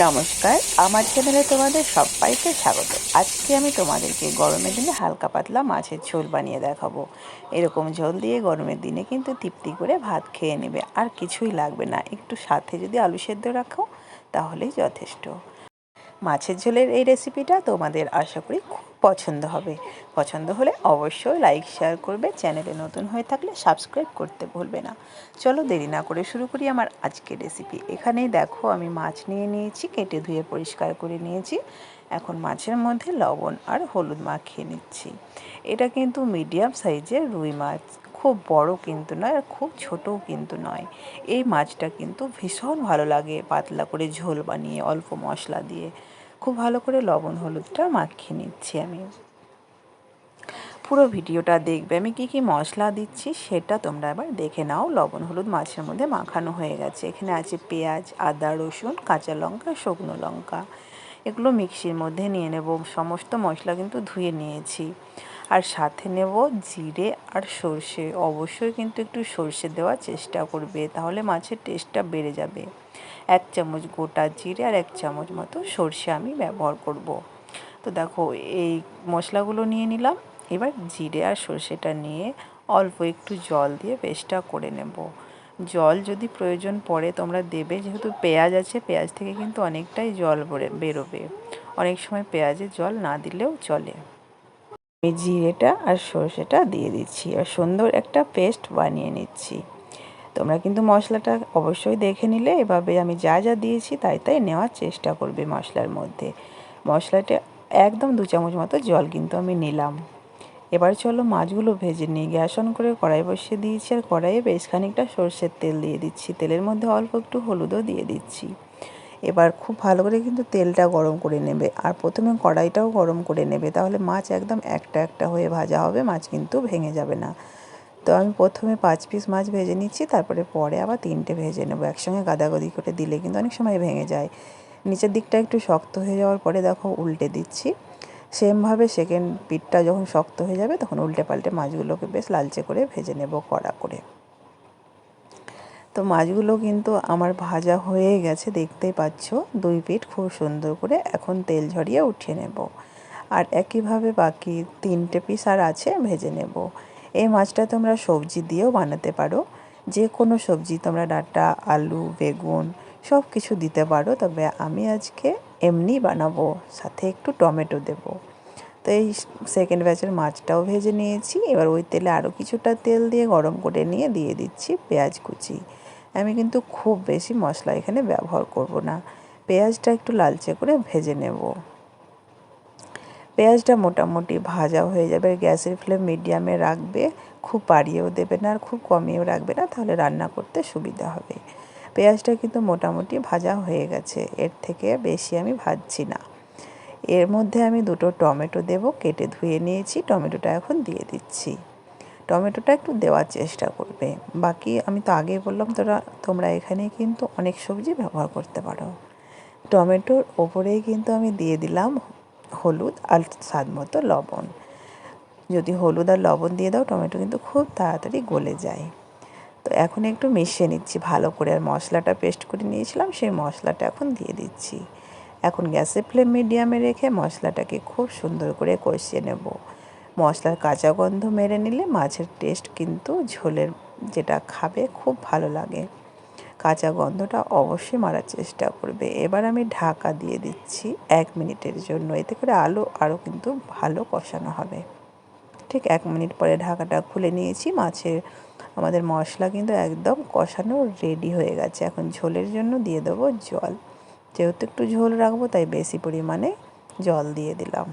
নমস্কার, আমার চ্যানেলে তোমাদের সবাইকে স্বাগত। আজকে আমি তোমাদেরকে গরমের দিনে হালকা পাতলা মাছের ঝোল বানিয়ে দেখাবো। এরকম ঝোল দিয়ে গরমের দিনে কিন্তু তৃপ্তি করে ভাত খেয়ে নেবে, আর কিছুই লাগবে না। একটু সাথে যদি আলু সেদ্ধ রাখো তাহলেই যথেষ্ট। মাছের ঝোলের এই রেসিপিটা তোমাদের আশা করি খুব পছন্দ হবে। পছন্দ হলে অবশ্যই লাইক শেয়ার করবে, চ্যানেলে নতুন হয়ে থাকলে সাবস্ক্রাইব করতে ভুলবে না। চলো দেরি না করে শুরু করি আমার আজকের রেসিপি। এখানেই দেখো আমি মাছ নিয়ে নিয়েছি, কেটে ধুয়ে পরিষ্কার করে নিয়েছি। এখন মাছের মধ্যে লবণ আর হলুদ মাখিয়ে নিচ্ছি। এটা কিন্তু মিডিয়াম সাইজের রুই মাছ, খুব বড় কিন্তু নয় আর খুব ছোটও কিন্তু নয়। এই মাছটা কিন্তু ভীষণ ভালো লাগে পাতলা করে ঝোল বানিয়ে অল্প মশলা দিয়ে। খুব ভালো করে লবণ হলুদটা মাখিয়ে নিচ্ছি আমি। পুরো ভিডিওটা দেখবে, আমি কি কি মশলা দিচ্ছি সেটা তোমরা এবার দেখে নাও। লবণ হলুদ মাছের মধ্যে মাখানো হয়ে গেছে। এখানে আছে পেঁয়াজ, আদা, রসুন, কাঁচা লঙ্কা, শুকনো লঙ্কা। এগুলো মিক্সির মধ্যে নিয়ে নেব। সমস্ত মশলা কিন্তু ধুয়ে নিয়েছি। আর সাথে নেব জিরে আর সর্ষে। অবশ্যই কিন্তু একটু সর্ষে দেওয়ার চেষ্টা করবে, তাহলে মাছের টেস্টটা বেড়ে যাবে। 1 চামচ গোটা জিরে আর 1 চামচ মতো সর্ষে আমি ব্যবহার করব। তো দেখো এই মশলাগুলো নিয়ে নিলাম। এবার জিরে আর সর্ষেটা নিয়ে অল্প একটু জল দিয়ে পেস্টটা করে নেব। জল যদি প্রয়োজন পড়ে তোমরা দেবে, যেহেতু পেঁয়াজ আছে, পেঁয়াজ থেকে কিন্তু অনেকটাই জল বেরোবে। অনেক সময় পেঁয়াজে জল না দিলেও চলে। এই জিরেটা আর সর্ষেটা দিয়ে দিচ্ছি আর সুন্দর একটা পেস্ট বানিয়ে নিচ্ছি। তোমরা কিন্তু মশলাটা অবশ্যই দেখে নিলে এভাবে আমি যা যা দিয়েছি তাই তাই নেওয়ার চেষ্টা করবে মশলার মধ্যে। মশলাটা একদম 2 চামচ মতো জল কিন্তু আমি নিলাম। এবার চলো মাছগুলো ভেজে নিই। গ্যাস অন করে কড়াই বসিয়ে দিয়েছি আর কড়াইয়ে বেশ খানিকটা সর্ষের তেল দিয়ে দিচ্ছি। তেলের মধ্যে অল্প একটু হলুদও দিয়ে দিচ্ছি। এবার খুব ভালো করে কিন্তু তেলটা গরম করে নেবে, আর প্রথমে কড়াইটাও গরম করে নেবে, তাহলে মাছ একদম একটা একটা হয়ে ভাজা হবে, মাছ কিন্তু ভেঙে যাবে না। তো আমি প্রথমে 5 পিস মাছ ভেজে নিচ্ছি, তারপরে পরে আবার 3টে ভেজে নেবো। একসঙ্গে গাদাগাদি করে দিলে কিন্তু অনেক সময় ভেঙে যায়। নিচের দিকটা একটু শক্ত হয়ে যাওয়ার পরে দেখো উল্টে দিচ্ছি। সেমভাবে সেকেন্ড পিঠটা যখন শক্ত হয়ে যাবে তখন উল্টে পাল্টে মাছগুলোকে বেশ লালচে করে ভেজে নেব কড়া করে। তো মাছগুলো কিন্তু আমার ভাজা হয়ে গেছে, দেখতেই পাচ্ছ। 2 পিঠ খুব সুন্দর করে এখন তেল ঝরিয়ে উঠিয়ে নেব। আর একইভাবে বাকি 3টে পিস আর আছে, ভেজে নেব। এই মাছটা তোমরা সবজি দিয়েও বানাতে পারো। যে কোনো সবজি তোমরা ডাঁটা, আলু, বেগুন সব কিছু দিতে পারো, তবে আমি আজকে এমনি বানাবো, সাথে একটু টমেটো দেব। তো এই সেকেন্ড ব্যাচের মাছটাও ভেজে নিয়েছি। এবার ওই তেলে আরও কিছুটা তেল দিয়ে গরম করে নিয়ে দিয়ে দিচ্ছি পেঁয়াজ কুচি। আমি কিন্তু খুব বেশি মশলা এখানে ব্যবহার করব না। পেঁয়াজটা একটু লালচে করে ভেজে নেব। পেঁয়াজটা মোটামুটি ভাজা হয়ে যাবে। গ্যাসের ফ্লেম মিডিয়ামে রাখবে, খুব বাড়িয়েও দেবে না আর খুব কমিয়েও রাখবে না, তাহলে রান্না করতে সুবিধা হবে। পেঁয়াজটা কিন্তু মোটামুটি ভাজা হয়ে গেছে, এর থেকে বেশি আমি ভাজছি না। এর মধ্যে আমি 2টো টমেটো দেব, কেটে ধুয়ে নিয়েছি। টমেটোটা এখন দিয়ে দিচ্ছি। টমেটোটা একটু দেওয়ার চেষ্টা করবে। বাকি আমি তো আগেই বললাম, তোমরা এখানে কিন্তু অনেক সবজি ব্যবহার করতে পারো। টমেটোর ওপরেই কিন্তু আমি দিয়ে দিলাম হলুদ আর স্বাদ মতো লবণ। যদি হলুদ আর লবণ দিয়ে দাও, টমেটো কিন্তু খুব তাড়াতাড়ি গলে যায়। তো এখন একটু মিশিয়ে নিচ্ছি ভালো করে। আর মশলাটা পেস্ট করে নিয়েছিলাম, সেই মশলাটা এখন দিয়ে দিচ্ছি। এখন গ্যাসের ফ্লেম মিডিয়ামে রেখে মশলাটাকে খুব সুন্দর করে কষিয়ে নেব। মশলার কাঁচা গন্ধ মেরে নিলে মাছের টেস্ট কিন্তু ঝোলের যেটা খাবে খুব ভালো লাগে। কাঁচা গন্ধটা অবশ্যই মারার চেষ্টা করবে। এবার আমি ঢাকা দিয়ে দিচ্ছি 1 মিনিটের জন্য, এতে করে আলু আরও কিন্তু ভালো কষানো হবে। ঠিক 1 মিনিট পরে ঢাকাটা খুলে নিয়েছি। আমাদের মশলা কিন্তু একদম কষানো রেডি হয়ে গেছে। এখন ঝোলের জন্য দিয়ে দেবো জল। যেহেতু একটু ঝোল রাখবো তাই বেশি পরিমাণে জল দিয়ে দিলাম।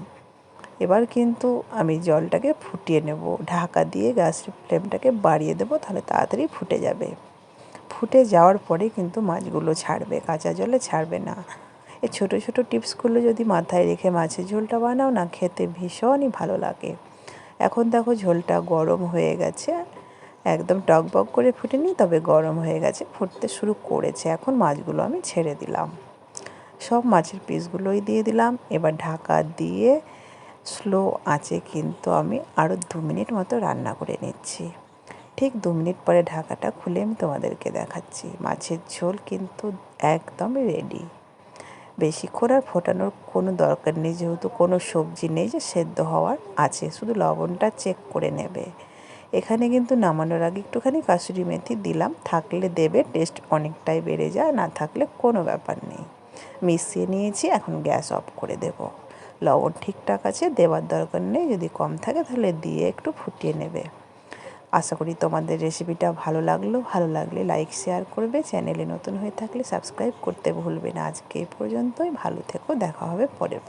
এবার কিন্তু আমি জলটাকে ফুটিয়ে নেব। ঢাকা দিয়ে গ্যাসের ফ্লেমটাকে বাড়িয়ে দেবো, তাহলে তাড়াতাড়ি ফুটে যাবে। ফুটে যাওয়ার পরে কিন্তু মাছগুলো ছাড়বে, কাঁচা জলে ছাড়বে না। এই ছোটো ছোটো টিপসগুলো যদি মাথায় রেখে মাছের ঝোলটা বানাও না, খেতে ভীষণই ভালো লাগে। এখন দেখো ঝোলটা গরম হয়ে গেছে, একদম টকবক করে ফুটেনি, তবে গরম হয়ে গেছে, ফুটতে শুরু করেছে। এখন মাছগুলো আমি ছেড়ে দিলাম। সব মাছের পিসগুলোই দিয়ে দিলাম। এবার ঢাকা দিয়ে স্লো আঁচে কিন্তু আমি আরও 2 মিনিট মতো রান্না করে নিচ্ছি। ঠিক 2 মিনিট পরে ঢাকাটা খুলে আমি তোমাদেরকে দেখাচ্ছি। মাছের ঝোল কিন্তু একদম রেডি। বেশিক্ষণ আর ফোটানোর কোনো দরকার নেই, যেহেতু কোনো সবজি নেই যে সেদ্ধ হওয়ার আছে, শুধু লবণটা চেক করে নেবে। এখানে কিন্তু নামানোর আগে একটুখানি কাসুরি মেথি দিলাম, থাকলে দেবে, টেস্ট অনেকটাই বেড়ে যায়, না থাকলে কোনো ব্যাপার নেই। মিশিয়ে নিয়েছি, এখন গ্যাস অফ করে দেব। লবণ ঠিকঠাক আছে, দেওয়ার দরকার নেই, যদি কম থাকে তাহলে দিয়ে একটু ফুটিয়ে নেবে। আশা করি তোমাদের রেসিপিটা ভালো লাগলে লাইক শেয়ার করবে, চ্যানেলে নতুন হয়ে থাকলে সাবস্ক্রাইব করতে ভুলবে না। আজকে এই পর্যন্তই, ভালো থেকো, দেখা হবে পরের